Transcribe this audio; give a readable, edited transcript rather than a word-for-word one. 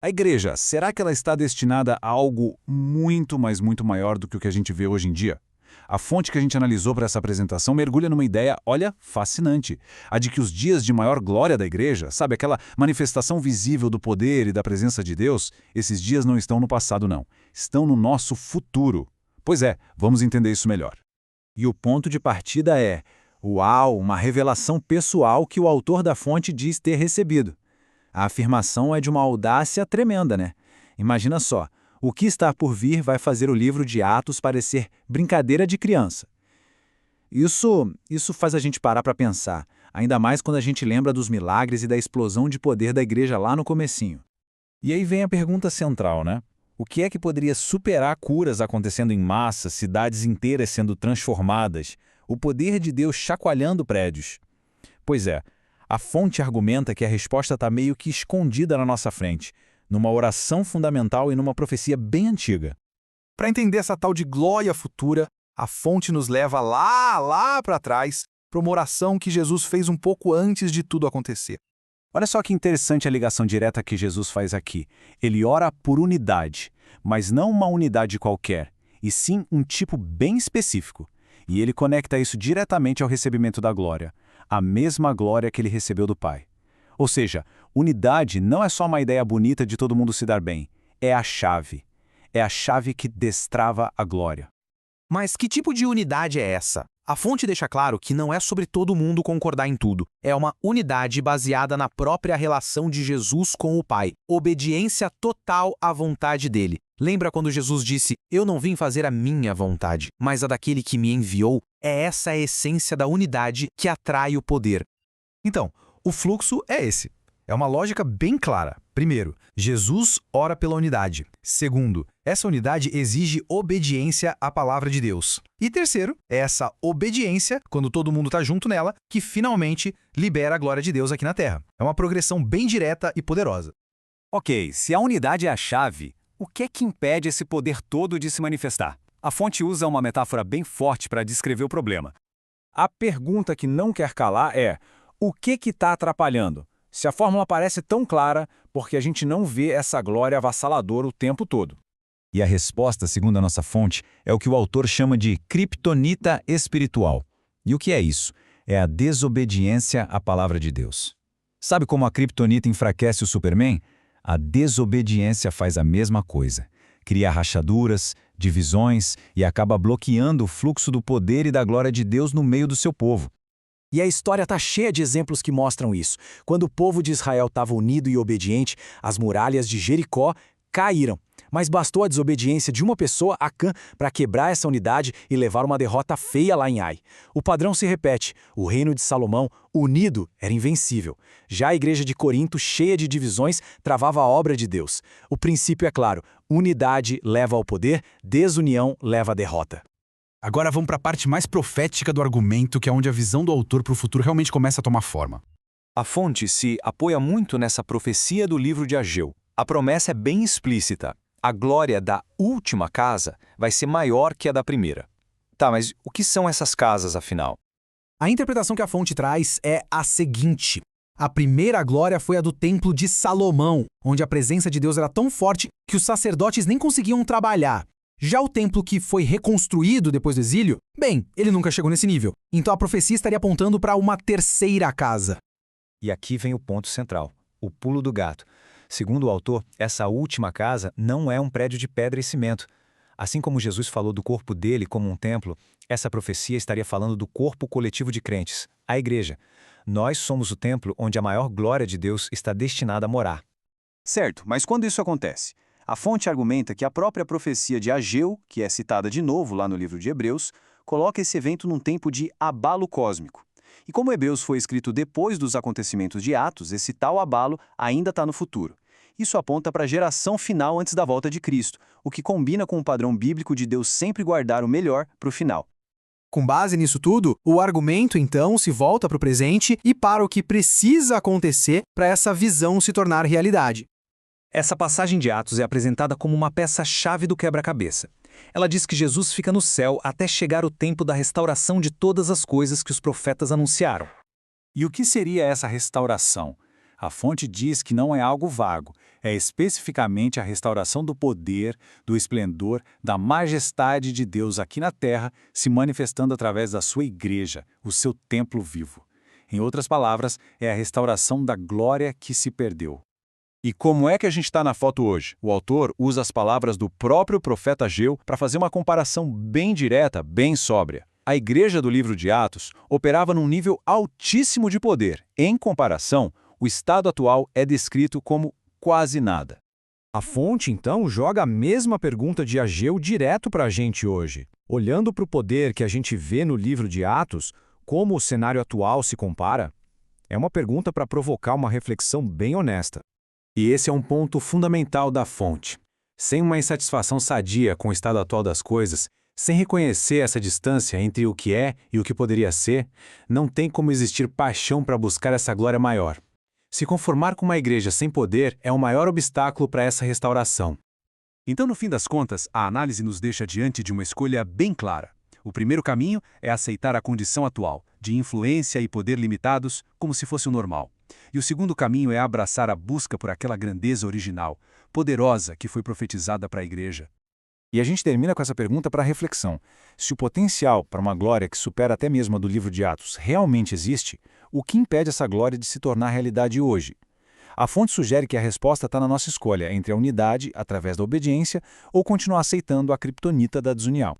A igreja, será que ela está destinada a algo muito, mas muito maior do que o que a gente vê hoje em dia? A fonte que a gente analisou para essa apresentação mergulha numa ideia, olha, fascinante. A de que os dias de maior glória da igreja, sabe, aquela manifestação visível do poder e da presença de Deus, esses dias não estão no passado, não. Estão no nosso futuro. Pois é, vamos entender isso melhor. E o ponto de partida é, uau, uma revelação pessoal que o autor da fonte diz ter recebido. A afirmação é de uma audácia tremenda, né? Imagina só, o que está por vir vai fazer o livro de Atos parecer brincadeira de criança. Isso faz a gente parar para pensar, ainda mais quando a gente lembra dos milagres e da explosão de poder da igreja lá no comecinho. E aí vem a pergunta central, né? O que é que poderia superar curas acontecendo em massa, cidades inteiras sendo transformadas, o poder de Deus chacoalhando prédios? Pois é, a fonte argumenta que a resposta está meio que escondida na nossa frente, numa oração fundamental e numa profecia bem antiga. Para entender essa tal de glória futura, a fonte nos leva lá para trás, para uma oração que Jesus fez um pouco antes de tudo acontecer. Olha só que interessante a ligação direta que Jesus faz aqui. Ele ora por unidade, mas não uma unidade qualquer, e sim um tipo bem específico. E ele conecta isso diretamente ao recebimento da glória, a mesma glória que ele recebeu do Pai. Ou seja, unidade não é só uma ideia bonita de todo mundo se dar bem, é a chave. É a chave que destrava a glória. Mas que tipo de unidade é essa? A fonte deixa claro que não é sobre todo mundo concordar em tudo. É uma unidade baseada na própria relação de Jesus com o Pai. Obediência total à vontade dele. Lembra quando Jesus disse, eu não vim fazer a minha vontade, mas a daquele que me enviou? É essa a essência da unidade que atrai o poder. Então, o fluxo é esse. É uma lógica bem clara. Primeiro, Jesus ora pela unidade. Segundo, essa unidade exige obediência à palavra de Deus. E terceiro, é essa obediência, quando todo mundo está junto nela, que finalmente libera a glória de Deus aqui na Terra. É uma progressão bem direta e poderosa. Ok, se a unidade é a chave, o que é que impede esse poder todo de se manifestar? A fonte usa uma metáfora bem forte para descrever o problema. A pergunta que não quer calar é, o que está atrapalhando? Se a fórmula parece tão clara, porque a gente não vê essa glória avassaladora o tempo todo. E a resposta, segundo a nossa fonte, é o que o autor chama de criptonita espiritual. E o que é isso? É a desobediência à palavra de Deus. Sabe como a criptonita enfraquece o Superman? A desobediência faz a mesma coisa. Cria rachaduras, divisões e acaba bloqueando o fluxo do poder e da glória de Deus no meio do seu povo. E a história está cheia de exemplos que mostram isso. Quando o povo de Israel estava unido e obediente, as muralhas de Jericó caíram. Mas bastou a desobediência de uma pessoa, Acã, para quebrar essa unidade e levar uma derrota feia lá em Ai. O padrão se repete. O reino de Salomão, unido, era invencível. Já a igreja de Corinto, cheia de divisões, travava a obra de Deus. O princípio é claro. Unidade leva ao poder, desunião leva à derrota. Agora vamos para a parte mais profética do argumento, que é onde a visão do autor para o futuro realmente começa a tomar forma. A fonte se apoia muito nessa profecia do livro de Ageu. A promessa é bem explícita. A glória da última casa vai ser maior que a da primeira. Tá, mas o que são essas casas, afinal? A interpretação que a fonte traz é a seguinte. A primeira glória foi a do Templo de Salomão, onde a presença de Deus era tão forte que os sacerdotes nem conseguiam trabalhar. Já o templo que foi reconstruído depois do exílio, bem, ele nunca chegou nesse nível. Então a profecia estaria apontando para uma terceira casa. E aqui vem o ponto central, o pulo do gato. Segundo o autor, essa última casa não é um prédio de pedra e cimento. Assim como Jesus falou do corpo dele como um templo, essa profecia estaria falando do corpo coletivo de crentes, a igreja. Nós somos o templo onde a maior glória de Deus está destinada a morar. Certo, mas quando isso acontece? A fonte argumenta que a própria profecia de Ageu, que é citada de novo lá no livro de Hebreus, coloca esse evento num tempo de abalo cósmico. E como Hebreus foi escrito depois dos acontecimentos de Atos, esse tal abalo ainda está no futuro. Isso aponta para a geração final antes da volta de Cristo, o que combina com o padrão bíblico de Deus sempre guardar o melhor para o final. Com base nisso tudo, o argumento então se volta para o presente e para o que precisa acontecer para essa visão se tornar realidade. Essa passagem de Atos é apresentada como uma peça-chave do quebra-cabeça. Ela diz que Jesus fica no céu até chegar o tempo da restauração de todas as coisas que os profetas anunciaram. E o que seria essa restauração? A fonte diz que não é algo vago, é especificamente a restauração do poder, do esplendor, da majestade de Deus aqui na terra, se manifestando através da sua igreja, o seu templo vivo. Em outras palavras, é a restauração da glória que se perdeu. E como é que a gente está na foto hoje? O autor usa as palavras do próprio profeta Ageu para fazer uma comparação bem direta, bem sóbria. A igreja do livro de Atos operava num nível altíssimo de poder. Em comparação, o estado atual é descrito como quase nada. A fonte, então, joga a mesma pergunta de Ageu direto para a gente hoje. Olhando para o poder que a gente vê no livro de Atos, como o cenário atual se compara? É uma pergunta para provocar uma reflexão bem honesta. E esse é um ponto fundamental da fonte. Sem uma insatisfação sadia com o estado atual das coisas, sem reconhecer essa distância entre o que é e o que poderia ser, não tem como existir paixão para buscar essa glória maior. Se conformar com uma igreja sem poder é o maior obstáculo para essa restauração. Então, no fim das contas, a análise nos deixa diante de uma escolha bem clara. O primeiro caminho é aceitar a condição atual, de influência e poder limitados, como se fosse o normal. E o segundo caminho é abraçar a busca por aquela grandeza original, poderosa, que foi profetizada para a igreja. E a gente termina com essa pergunta para reflexão. Se o potencial para uma glória que supera até mesmo a do livro de Atos realmente existe, o que impede essa glória de se tornar realidade hoje? A fonte sugere que a resposta está na nossa escolha entre a unidade, através da obediência, ou continuar aceitando a criptonita da desunião.